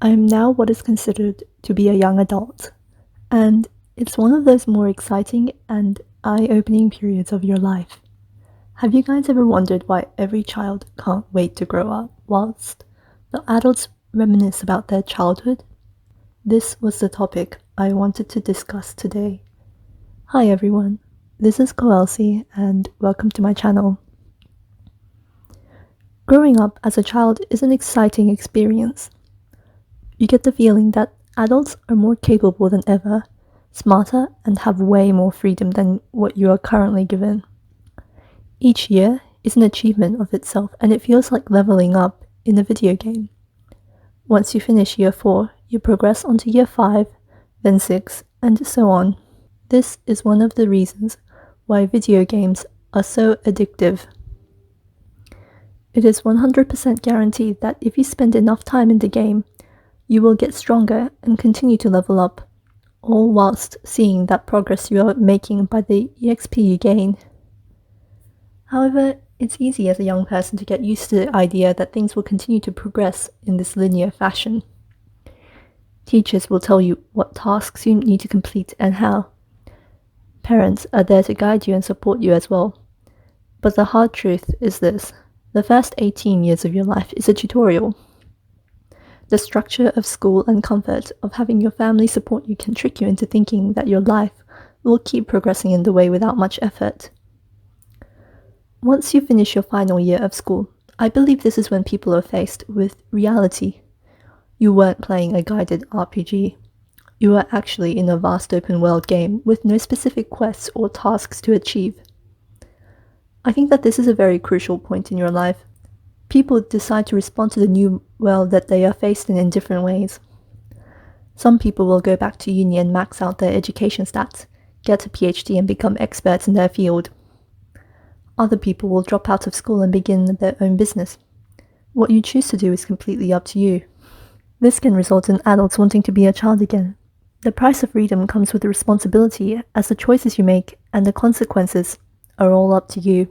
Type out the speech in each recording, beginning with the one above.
I am now what is considered to be a young adult, and it's one of those more exciting and eye-opening periods of your life. Have you guys ever wondered why every child can't wait to grow up, whilst the adults reminisce about their childhood? This was the topic I wanted to discuss today. Hi everyone, this is Koelsi, and welcome to my channel. Growing up as a child is an exciting experience. You get the feeling that adults are more capable than ever, smarter, and have way more freedom than what you are currently given. Each year is an achievement of itself, and it feels like leveling up in a video game. Once you finish year 4, you progress onto year 5, then 6, and so on. This is one of the reasons why video games are so addictive. It is 100% guaranteed that if you spend enough time in the game, you will get stronger and continue to level up, all whilst seeing that progress you are making by the EXP you gain. However, it's easy as a young person to get used to the idea that things will continue to progress in this linear fashion. Teachers will tell you what tasks you need to complete and how. Parents are there to guide you and support you as well. But the hard truth is this: the first 18 years of your life is a tutorial. The structure of school and comfort of having your family support you can trick you into thinking that your life will keep progressing in the way without much effort. Once you finish your final year of school, I believe this is when people are faced with reality. You weren't playing a guided RPG. You were actually in a vast open world game with no specific quests or tasks to achieve. I think that this is a very crucial point in your life. People decide to respond to the new world that they are faced in different ways. Some people will go back to uni and max out their education stats, get a PhD and become experts in their field. Other people will drop out of school and begin their own business. What you choose to do is completely up to you. This can result in adults wanting to be a child again. The price of freedom comes with the responsibility, as the choices you make and the consequences are all up to you.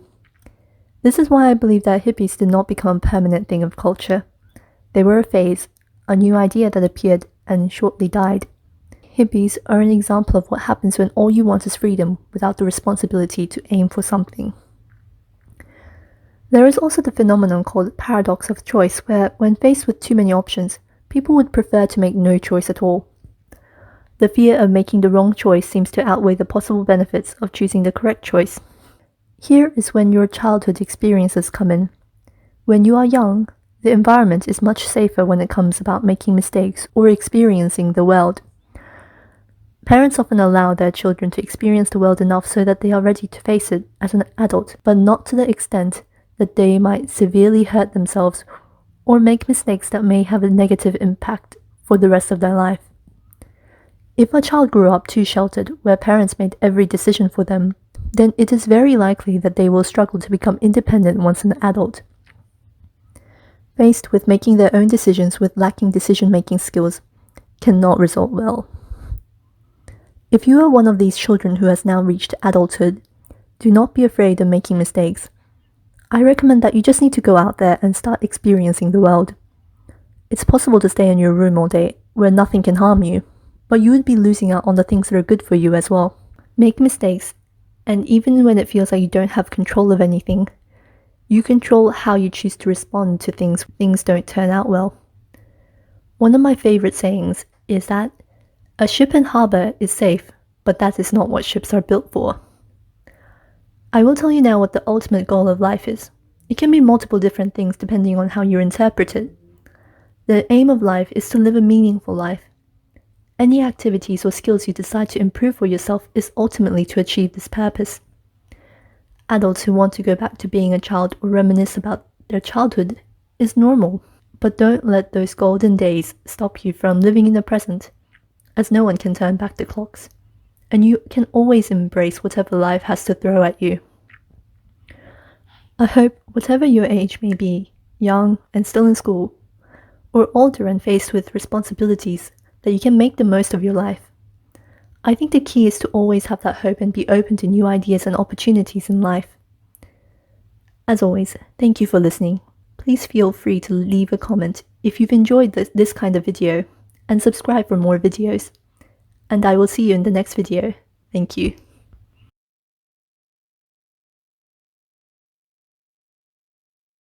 This is why I believe that hippies did not become a permanent thing of culture. They were a phase, a new idea that appeared and shortly died. Hippies are an example of what happens when all you want is freedom without the responsibility to aim for something. There is also the phenomenon called paradox of choice, where when faced with too many options, people would prefer to make no choice at all. The fear of making the wrong choice seems to outweigh the possible benefits of choosing the correct choice. Here is when your childhood experiences come in. When you are young, the environment is much safer when it comes about making mistakes or experiencing the world. Parents often allow their children to experience the world enough so that they are ready to face it as an adult, but not to the extent that they might severely hurt themselves or make mistakes that may have a negative impact for the rest of their life. If a child grew up too sheltered, where parents made every decision for them, then it is very likely that they will struggle to become independent once an adult. Faced with making their own decisions with lacking decision-making skills, cannot result well. If you are one of these children who has now reached adulthood, do not be afraid of making mistakes. I recommend that you just need to go out there and start experiencing the world. It's possible to stay in your room all day, where nothing can harm you, but you would be losing out on the things that are good for you as well. Make mistakes, and even when it feels like you don't have control of anything, you control how you choose to respond to things when things don't turn out well. One of my favorite sayings is that a ship in harbor is safe, but that is not what ships are built for. I will tell you now what the ultimate goal of life is. It can be multiple different things depending on how you interpret it. The aim of life is to live a meaningful life. Any activities or skills you decide to improve for yourself is ultimately to achieve this purpose. Adults who want to go back to being a child or reminisce about their childhood is normal, but don't let those golden days stop you from living in the present, as no one can turn back the clocks, and you can always embrace whatever life has to throw at you. I hope whatever your age may be, young and still in school, or older and faced with responsibilities, that you can make the most of your life. I think the key is to always have that hope and be open to new ideas and opportunities in life. As always, thank you for listening. Please feel free to leave a comment if you've enjoyed this kind of video, and subscribe for more videos. And I will see you in the next video. Thank you.